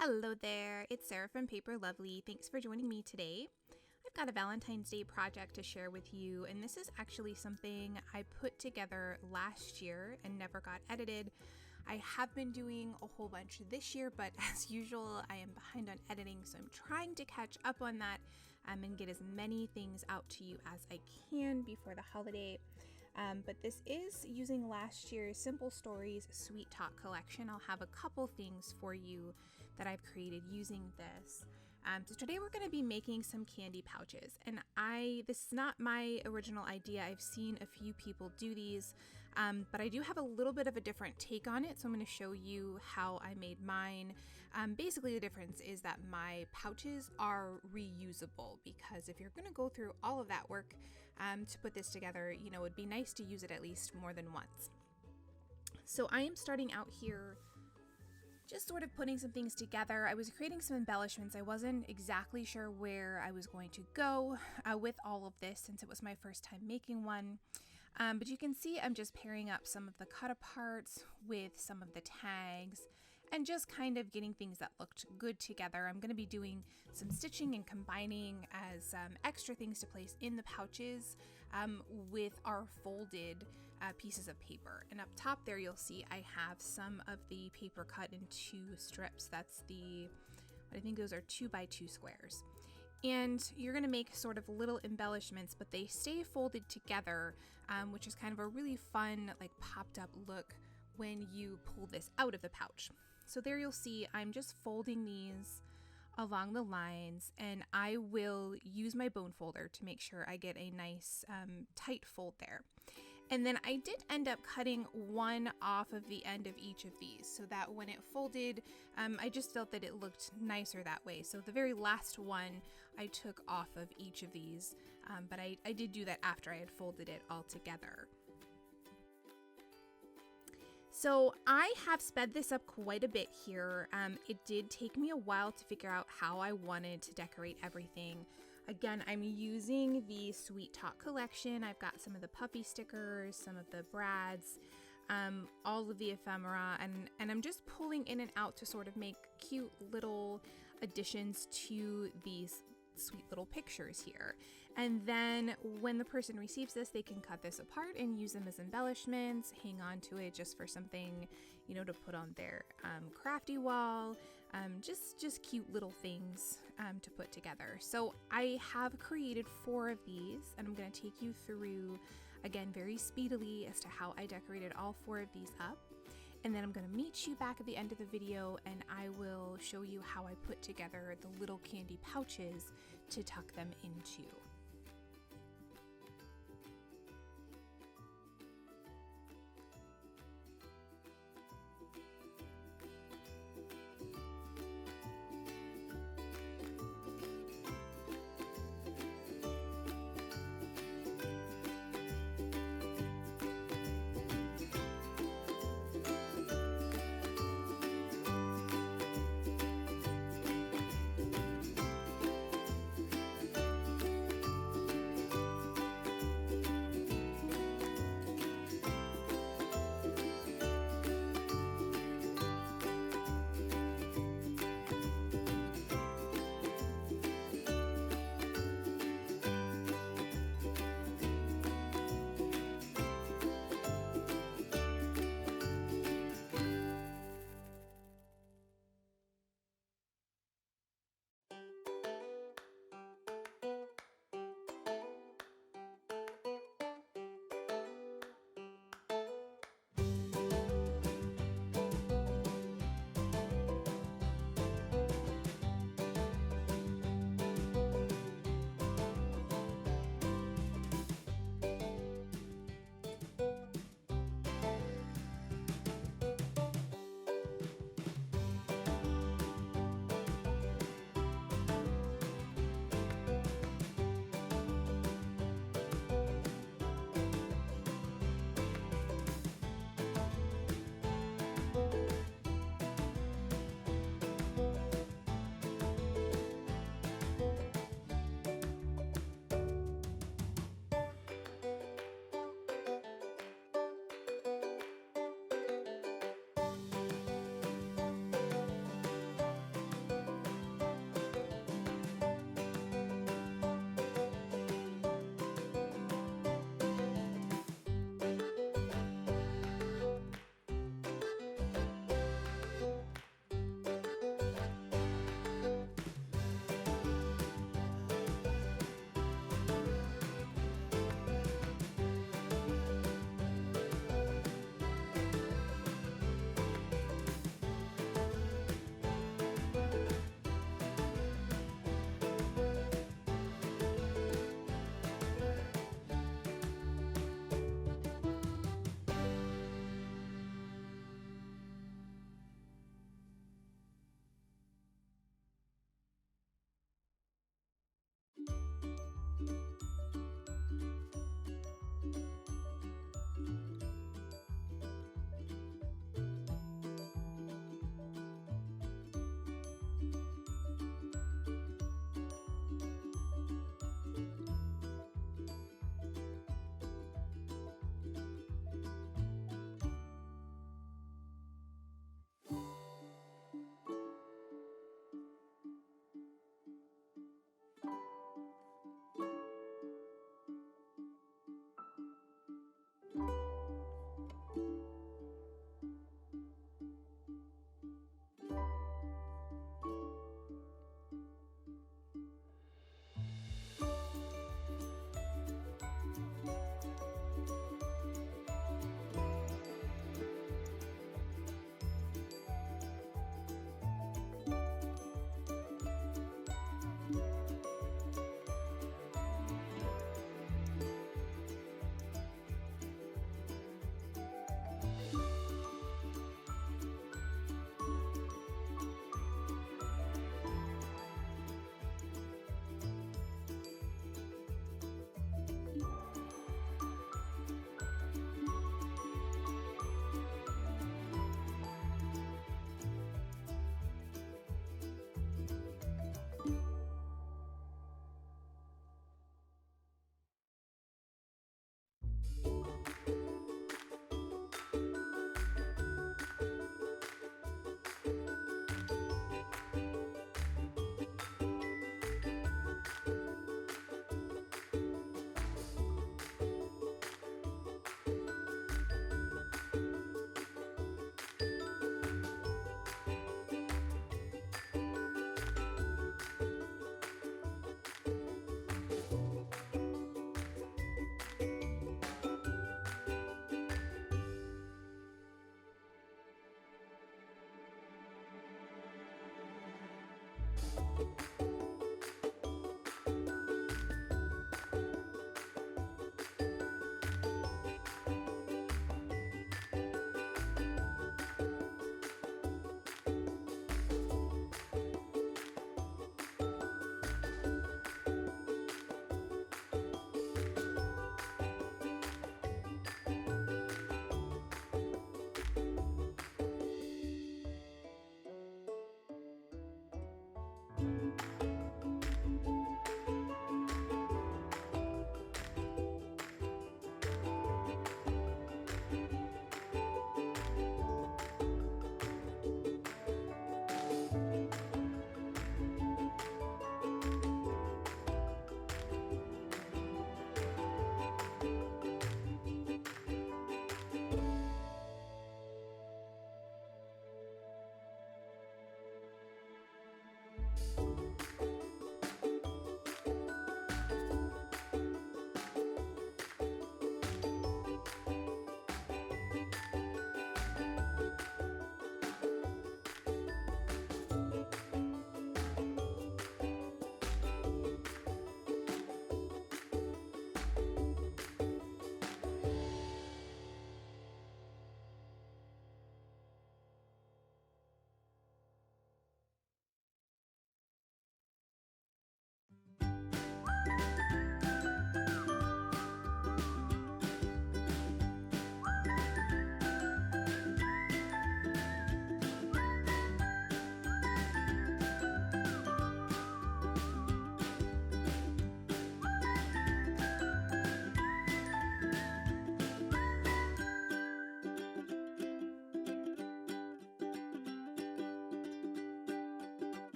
Hello there, it's Sarah from Paper Lovely. Thanks for joining me today. I've got a Valentine's Day project to share with you, and this is actually something I put together last year and never got edited. I have been doing a whole bunch this year, but as usual, I am behind on editing, so I'm trying to catch up on that and get as many things out to you as I can before the holiday. But this is using last year's Simple Stories Sweet Talk collection. I'll have a couple things for you that I've created using this. So today we're going to be making some candy pouches, and this is not my original idea. I've seen a few people do these, but I do have a little bit of a different take on it, so I'm going to show you how I made mine. Basically the difference is that my pouches are reusable, because if you're going to go through all of that work to put this together, you know, it'd be nice to use it at least more than once. So I am starting out here just sort of putting some things together. I was creating some embellishments. I wasn't exactly sure where I was going to go with all of this, since it was my first time making one. But you can see I'm just pairing up some of the cut aparts with some of the tags and just kind of getting things that looked good together. I'm going to be doing some stitching and combining as extra things to place in the pouches with our folded pieces of paper. And up top there, you'll see I have some of the paper cut into strips. That's I think those are 2x2 squares. And you're going to make sort of little embellishments, but they stay folded together, which is kind of a really fun, like, popped up look when you pull this out of the pouch. So there you'll see I'm just folding these along the lines, and I will use my bone folder to make sure I get a nice tight fold there. And then I did end up cutting one off of the end of each of these, so that when it folded, I just felt that it looked nicer that way. So the very last one I took off of each of these, but I did do that after I had folded it all together. So I have sped this up quite a bit here. It did take me a while to figure out how I wanted to decorate everything. Again, I'm using the Sweet Talk collection. I've got some of the puffy stickers, some of the brads, all of the ephemera, and I'm just pulling in and out to sort of make cute little additions to these sweet little pictures here. And then when the person receives this, they can cut this apart and use them as embellishments, hang on to it just for something, you know, to put on their crafty wall, just cute little things to put together. So I have created 4 of these, and I'm going to take you through, again, very speedily as to how I decorated all 4 of these up. And then I'm going to meet you back at the end of the video, and I will show you how I put together the little candy pouches to tuck them into.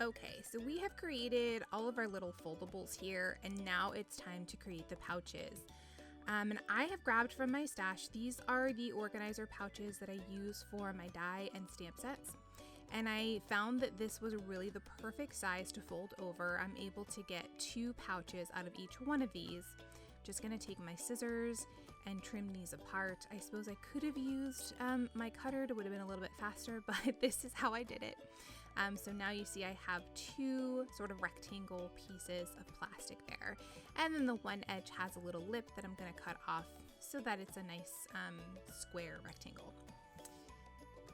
Okay, so we have created all of our little foldables here, and now it's time to create the pouches. And I have grabbed from my stash, these are the organizer pouches that I use for my die and stamp sets. And I found that this was really the perfect size to fold over. I'm able to get 2 pouches out of each one of these. Just gonna take my scissors and trim these apart. I suppose I could have used my cutter, it would have been a little bit faster, but this is how I did it. So now you see I have 2 sort of rectangle pieces of plastic there. And then the one edge has a little lip that I'm gonna cut off so that it's a nice square rectangle.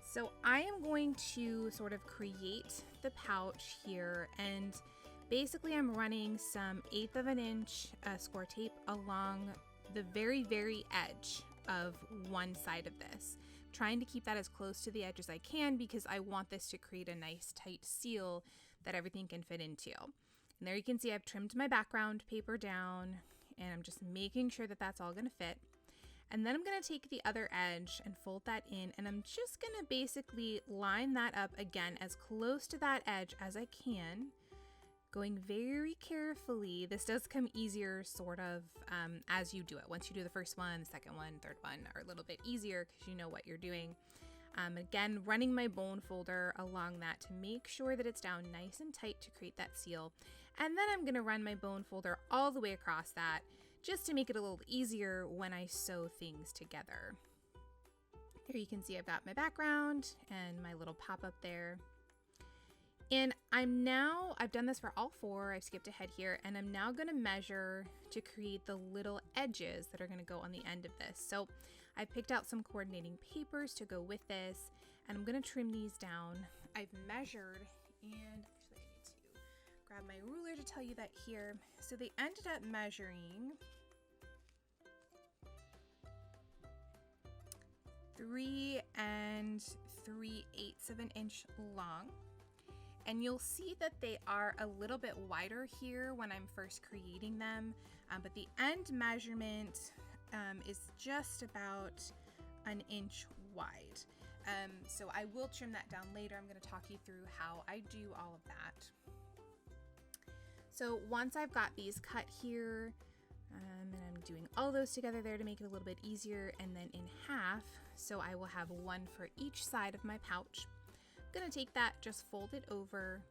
So I am going to sort of create the pouch here, and basically I'm running some 1/8 of an inch Scor-Tape along the very, very edge of one side of this, trying to keep that as close to the edge as I can because I want this to create a nice tight seal that everything can fit into. And there you can see I've trimmed my background paper down, and I'm just making sure that that's all gonna fit. And then I'm gonna take the other edge and fold that in, and I'm just gonna basically line that up again as close to that edge as I can, going very carefully. This does come easier sort of as you do it. Once you do the first one, the second one, third one are a little bit easier because you know what you're doing. Again, running my bone folder along that to make sure that it's down nice and tight to create that seal. And then I'm gonna run my bone folder all the way across that just to make it a little easier when I sew things together. Here you can see I've got my background and my little pop-up there. And I've done this for all 4, I've skipped ahead here, and I'm now gonna measure to create the little edges that are gonna go on the end of this. So I picked out some coordinating papers to go with this, and I'm gonna trim these down. I've measured, and actually I need to grab my ruler to tell you that here. So they ended up measuring 3 3/8 of an inch long. And you'll see that they are a little bit wider here when I'm first creating them, but the end measurement is just about an inch wide. So I will trim that down later. I'm going to talk you through how I do all of that. So once I've got these cut here, and I'm doing all those together there to make it a little bit easier, and then in half, so I will have 1 for each side of my pouch. I'm gonna take that, just fold it over,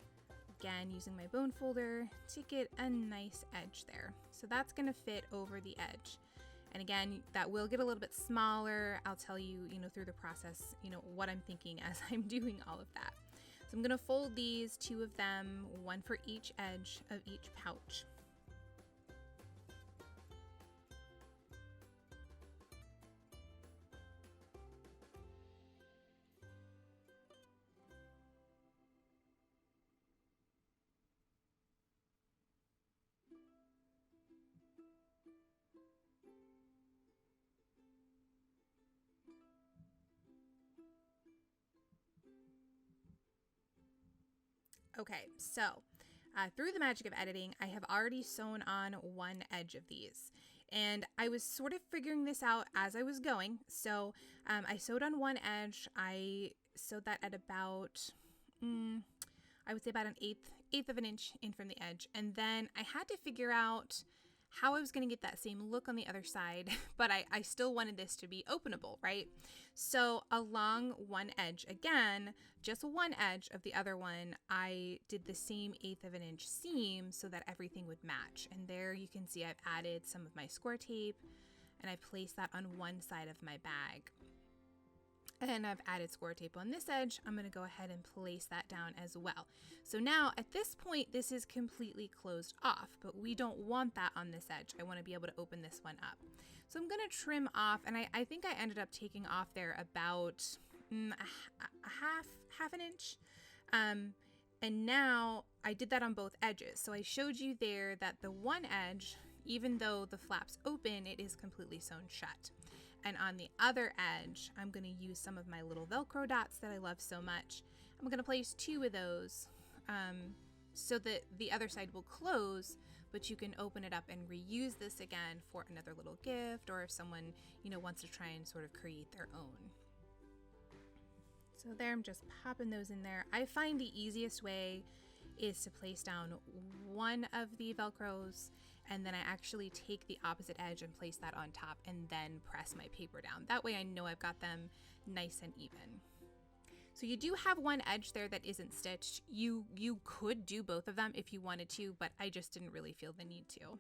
again using my bone folder to get a nice edge there. So that's gonna fit over the edge. And again, that will get a little bit smaller. I'll tell you, through the process, what I'm thinking as I'm doing all of that. So I'm gonna fold these, 2 of them, 1 for each edge of each pouch. Okay, so through the magic of editing, I have already sewn on 1 edge of these. And I was sort of figuring this out as I was going. So I sewed on 1 edge. I sewed that at about, I would say about an eighth of an inch in from the edge. And then I had to figure out how I was going to get that same look on the other side, but I still wanted this to be openable, right? So along 1 edge, again, just 1 edge of the other one, I did the same 1/8 of an inch seam so that everything would match. And there you can see I've added some of my Scor-Tape, and I placed that on 1 side of my bag. And I've added Scor-Tape on this edge. I'm gonna go ahead and place that down as well. So now at this point, this is completely closed off, but we don't want that on this edge. I wanna be able to open this one up. So I'm gonna trim off, and I think I ended up taking off there about a half an inch. And now I did that on both edges. So I showed you there that the 1 edge, even though the flap's open, it is completely sewn shut. And on the other edge, I'm gonna use some of my little Velcro dots that I love so much. I'm gonna place 2 of those so that the other side will close, but you can open it up and reuse this again for another little gift, or if someone, wants to try and sort of create their own. So there, I'm just popping those in there. I find the easiest way is to place down one of the Velcros, and then I actually take the opposite edge and place that on top and then press my paper down. That way I know I've got them nice and even. So you do have one edge there that isn't stitched. You could do both of them if you wanted to, but I just didn't really feel the need to.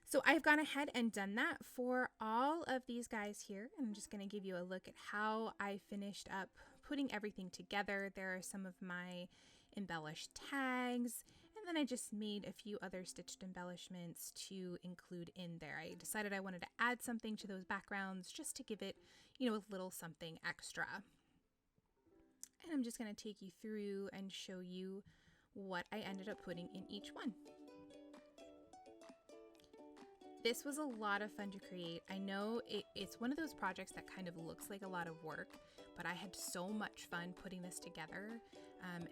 So I've gone ahead and done that for all of these guys here. I'm just going to give you a look at how I finished up putting everything together. There are some of my embellished tags, and then I just made a few other stitched embellishments to include in there. I decided I wanted to add something to those backgrounds just to give it, you know, a little something extra. And I'm just going to take you through and show you what I ended up putting in each one. This was a lot of fun to create. I know it's one of those projects that kind of looks like a lot of work, but I had so much fun putting this together.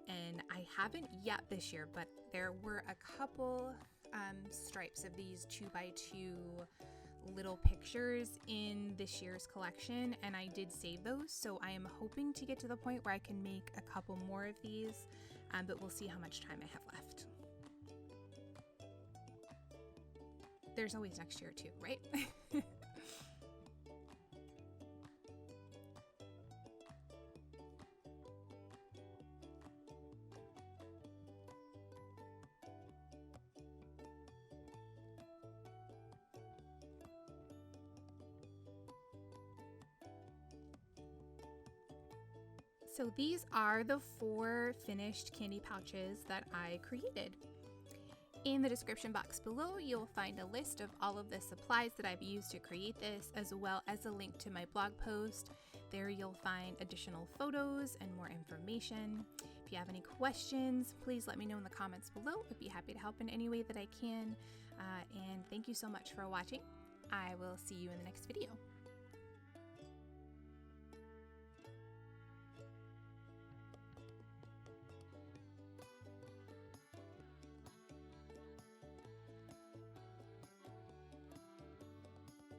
And I haven't yet this year, but there were a couple stripes of these 2x2 little pictures in this year's collection, and I did save those. So I am hoping to get to the point where I can make a couple more of these, but we'll see how much time I have left. There's always next year too, right? So these are the 4 finished candy pouches that I created. In the description box below, you'll find a list of all of the supplies that I've used to create this, as well as a link to my blog post. There you'll find additional photos and more information. If you have any questions, please let me know in the comments below. I'd be happy to help in any way that I can. And thank you so much for watching. I will see you in the next video.